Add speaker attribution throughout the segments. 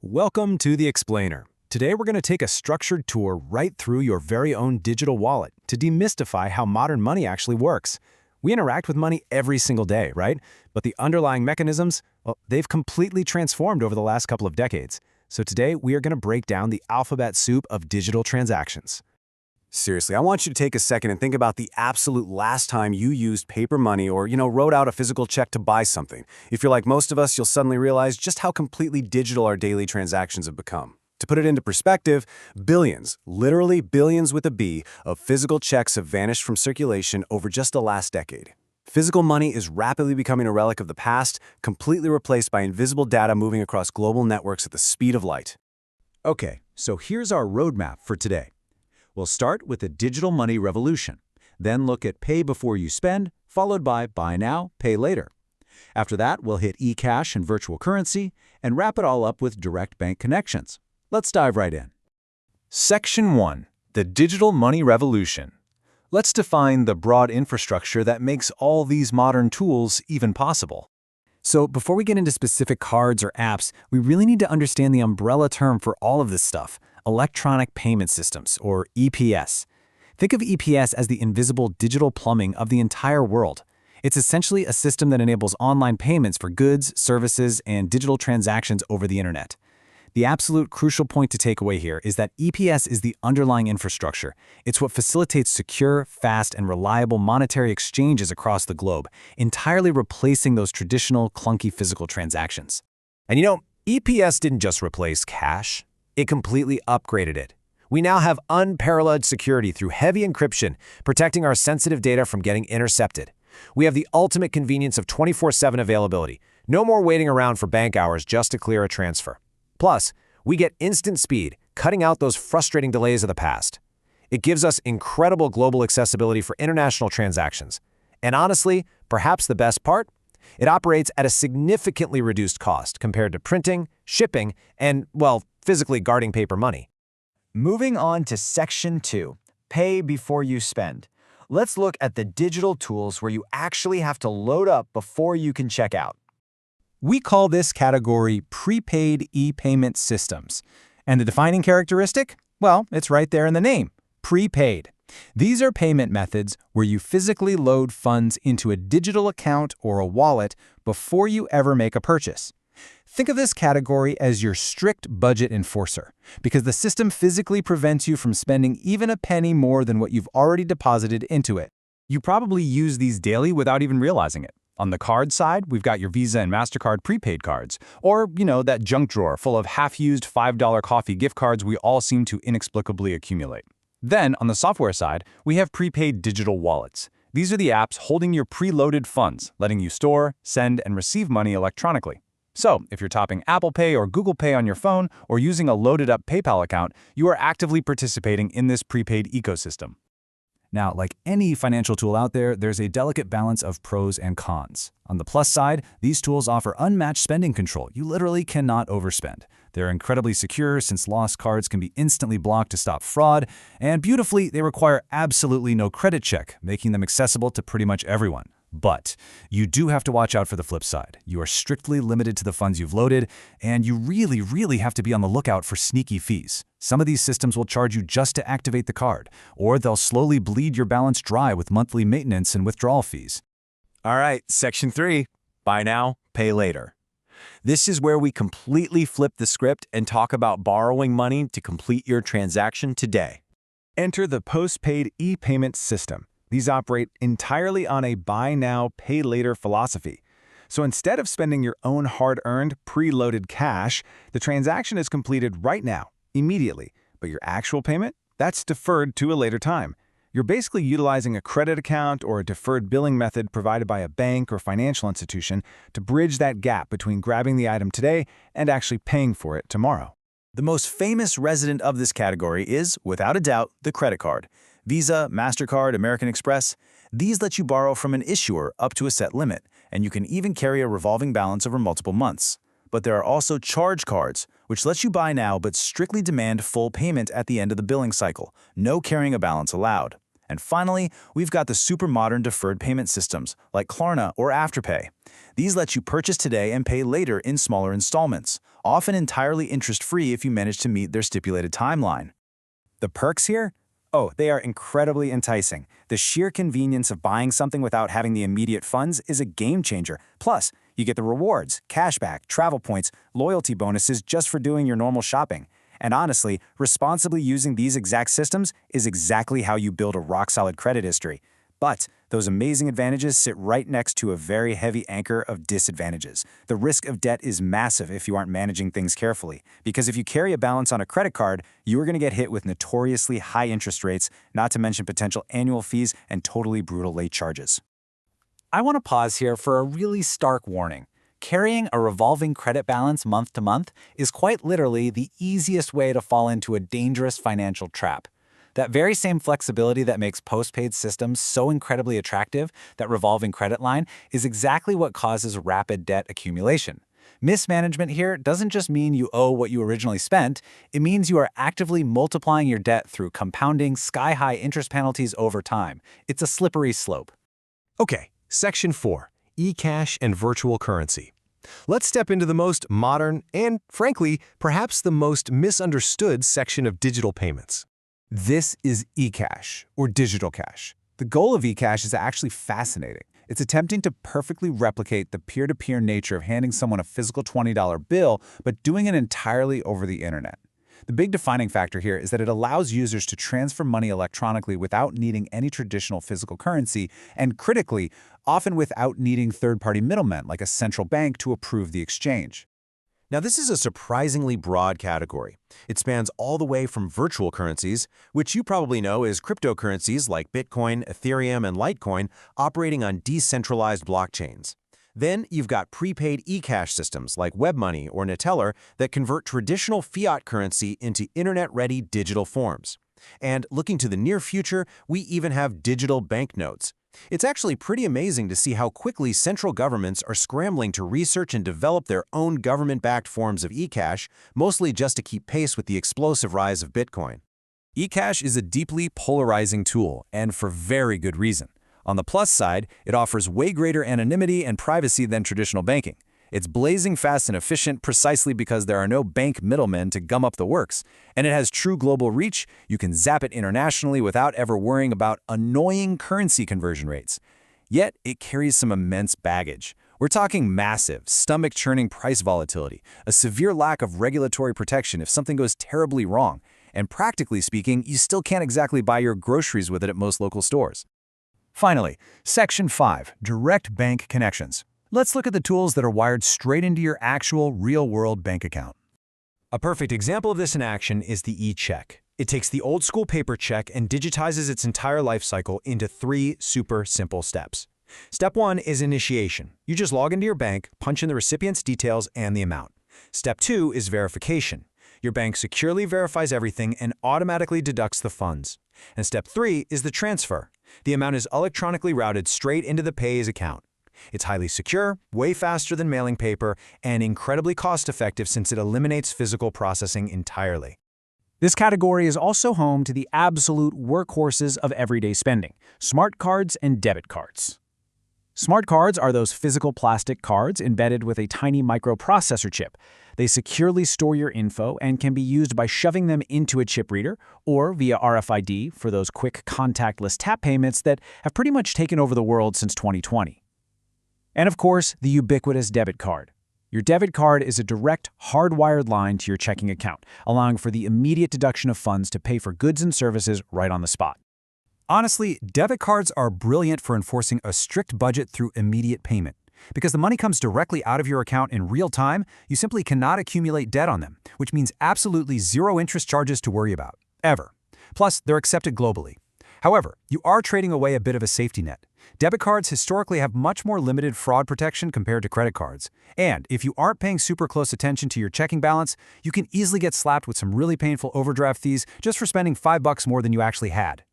Speaker 1: Welcome to The Explainer. Today we're going to take a structured tour right through your very own digital wallet to demystify how modern money actually works. We interact with money every single day, right? But the underlying mechanisms, well, they've completely transformed over the last couple of decades. So today we are going to break down the alphabet soup of digital transactions. Seriously, I want you to take a second and think about the absolute last time you used paper money or, wrote out a physical check to buy something. If you're like most of us, you'll suddenly realize just how completely digital our daily transactions have become. To put it into perspective, billions, literally billions with a B, of physical checks have vanished from circulation over just the last decade. Physical money is rapidly becoming a relic of the past, completely replaced by invisible data moving across global networks at the speed of light.
Speaker 2: Okay, so here's our roadmap for today. We'll start with the digital money revolution, then look at pay before you spend, followed by buy now, pay later. After that, we'll hit e-cash and virtual currency, and wrap it all up with direct bank connections. Let's dive right in.
Speaker 3: Section 1. The Digital Money Revolution. Let's define the broad infrastructure that makes all these modern tools even possible.
Speaker 1: So before we get into specific cards or apps, we really need to understand the umbrella term for all of this stuff: electronic payment systems, or EPS. Think of EPS as the invisible digital plumbing of the entire world. It's essentially a system that enables online payments for goods, services, and digital transactions over the internet. The absolute crucial point to take away here is that EPS is the underlying infrastructure. It's what facilitates secure, fast, and reliable monetary exchanges across the globe, entirely replacing those traditional, clunky physical transactions.
Speaker 4: And EPS didn't just replace cash. It completely upgraded it. We now have unparalleled security through heavy encryption, protecting our sensitive data from getting intercepted. We have the ultimate convenience of 24/7 availability. No more waiting around for bank hours just to clear a transfer. Plus, we get instant speed, cutting out those frustrating delays of the past. It gives us incredible global accessibility for international transactions. And honestly, perhaps the best part? It operates at a significantly reduced cost compared to printing, shipping, and, physically guarding paper money.
Speaker 5: Moving on to Section 2, Pay Before You Spend. Let's look at the digital tools where you actually have to load up before you can check out.
Speaker 3: We call this category prepaid e-payment systems. And the defining characteristic? Well, it's right there in the name, prepaid. These are payment methods where you physically load funds into a digital account or a wallet before you ever make a purchase. Think of this category as your strict budget enforcer, because the system physically prevents you from spending even a penny more than what you've already deposited into it.
Speaker 2: You probably use these daily without even realizing it. On the card side, we've got your Visa and MasterCard prepaid cards, or, that junk drawer full of half-used $5 coffee gift cards we all seem to inexplicably accumulate. Then, on the software side, we have prepaid digital wallets. These are the apps holding your preloaded funds, letting you store, send, and receive money electronically. So, if you're topping Apple Pay or Google Pay on your phone or using a loaded-up PayPal account, you are actively participating in this prepaid ecosystem.
Speaker 1: Now, like any financial tool out there, there's a delicate balance of pros and cons. On the plus side, these tools offer unmatched spending control. You literally cannot overspend. They're incredibly secure since lost cards can be instantly blocked to stop fraud, and beautifully, they require absolutely no credit check, making them accessible to pretty much everyone. But you do have to watch out for the flip side. You are strictly limited to the funds you've loaded, and you really have to be on the lookout for sneaky fees. Some of these systems will charge you just to activate the card, or they'll slowly bleed your balance dry with monthly maintenance and withdrawal fees.
Speaker 4: All right, Section 3. Buy now, pay later. This is where we completely flip the script and talk about borrowing money to complete your transaction today.
Speaker 3: Enter the postpaid e-payment system. These operate entirely on a buy now, pay later philosophy. So instead of spending your own hard-earned, preloaded cash, the transaction is completed right now, immediately. But your actual payment? That's deferred to a later time. You're basically utilizing a credit account or a deferred billing method provided by a bank or financial institution to bridge that gap between grabbing the item today and actually paying for it tomorrow.
Speaker 4: The most famous resident of this category is, without a doubt, the credit card. Visa, MasterCard, American Express, these let you borrow from an issuer up to a set limit, and you can even carry a revolving balance over multiple months. But there are also charge cards, which lets you buy now but strictly demand full payment at the end of the billing cycle, no carrying a balance allowed.
Speaker 2: And finally, we've got the super modern deferred payment systems like Klarna or Afterpay. These let you purchase today and pay later in smaller installments, often entirely interest-free if you manage to meet their stipulated timeline.
Speaker 3: The perks here? Oh, they are incredibly enticing. The sheer convenience of buying something without having the immediate funds is a game changer. Plus, you get the rewards, cashback, travel points, loyalty bonuses just for doing your normal shopping. And honestly, responsibly using these exact systems is exactly how you build a rock-solid credit history. But those amazing advantages sit right next to a very heavy anchor of disadvantages. The risk of debt is massive if you aren't managing things carefully, because if you carry a balance on a credit card, you are going to get hit with notoriously high interest rates, not to mention potential annual fees and totally brutal late charges.
Speaker 2: I want to pause here for a really stark warning. Carrying a revolving credit balance month to month is quite literally the easiest way to fall into a dangerous financial trap. That very same flexibility that makes postpaid systems so incredibly attractive, that revolving credit line, is exactly what causes rapid debt accumulation. Mismanagement here doesn't just mean you owe what you originally spent, it means you are actively multiplying your debt through compounding sky-high interest penalties over time. It's a slippery slope.
Speaker 4: Okay, Section 4, eCash and virtual currency. Let's step into the most modern and, frankly, perhaps the most misunderstood section of digital payments.
Speaker 3: This is eCash, or digital cash. The goal of eCash is actually fascinating. It's attempting to perfectly replicate the peer-to-peer nature of handing someone a physical $20 bill, but doing it entirely over the internet. The big defining factor here is that it allows users to transfer money electronically without needing any traditional physical currency, and critically, often without needing third-party middlemen like a central bank to approve the exchange.
Speaker 4: Now, this is a surprisingly broad category. It spans all the way from virtual currencies, which you probably know as cryptocurrencies like Bitcoin, Ethereum, and Litecoin operating on decentralized blockchains. Then you've got prepaid e-cash systems like WebMoney or Neteller that convert traditional fiat currency into internet-ready digital forms. And looking to the near future, we even have digital banknotes. It's actually pretty amazing to see how quickly central governments are scrambling to research and develop their own government-backed forms of e-cash, mostly just to keep pace with the explosive rise of Bitcoin.
Speaker 2: eCash is a deeply polarizing tool, and for very good reason. On the plus side, it offers way greater anonymity and privacy than traditional banking. It's blazing fast and efficient precisely because there are no bank middlemen to gum up the works. And it has true global reach. You can zap it internationally without ever worrying about annoying currency conversion rates. Yet, it carries some immense baggage. We're talking massive, stomach-churning price volatility, a severe lack of regulatory protection if something goes terribly wrong, and practically speaking, you still can't exactly buy your groceries with it at most local stores.
Speaker 3: Finally, Section 5, Direct Bank Connections. Let's look at the tools that are wired straight into your actual real-world bank account.
Speaker 1: A perfect example of this in action is the e-check. It takes the old-school paper check and digitizes its entire life cycle into 3 super simple steps. Step 1 is initiation. You just log into your bank, punch in the recipient's details and the amount. Step 2 is verification. Your bank securely verifies everything and automatically deducts the funds. And step 3 is the transfer. The amount is electronically routed straight into the payee's account. It's highly secure, way faster than mailing paper, and incredibly cost-effective since it eliminates physical processing entirely.
Speaker 6: This category is also home to the absolute workhorses of everyday spending: smart cards and debit cards. Smart cards are those physical plastic cards embedded with a tiny microprocessor chip. They securely store your info and can be used by shoving them into a chip reader or via RFID for those quick contactless tap payments that have pretty much taken over the world since 2020. And of course, the ubiquitous debit card. Your debit card is a direct, hardwired line to your checking account, allowing for the immediate deduction of funds to pay for goods and services right on the spot.
Speaker 3: Honestly, debit cards are brilliant for enforcing a strict budget through immediate payment. Because the money comes directly out of your account in real time, you simply cannot accumulate debt on them, which means absolutely zero interest charges to worry about, ever. Plus, they're accepted globally. However, you are trading away a bit of a safety net. Debit cards historically have much more limited fraud protection compared to credit cards. And if you aren't paying super close attention to your checking balance, you can easily get slapped with some really painful overdraft fees just for spending $5 more than you actually had.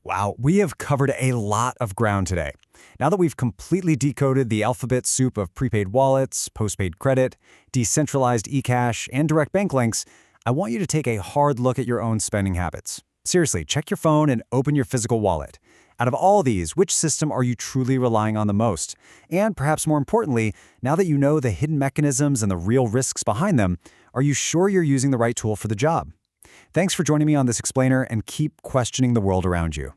Speaker 3: Wow, we have covered a lot of ground today. Now that we've completely decoded the alphabet soup of prepaid wallets, postpaid credit, decentralized eCash, and direct bank links, I want you to take a hard look at your own spending habits.
Speaker 2: Seriously, check your phone and open your physical wallet. Out of all these, which system are you truly relying on the most? And perhaps more importantly, now that you know the hidden mechanisms and the real risks behind them, are you sure you're using the right tool for the job? Thanks for joining me on this explainer, and keep questioning the world around you.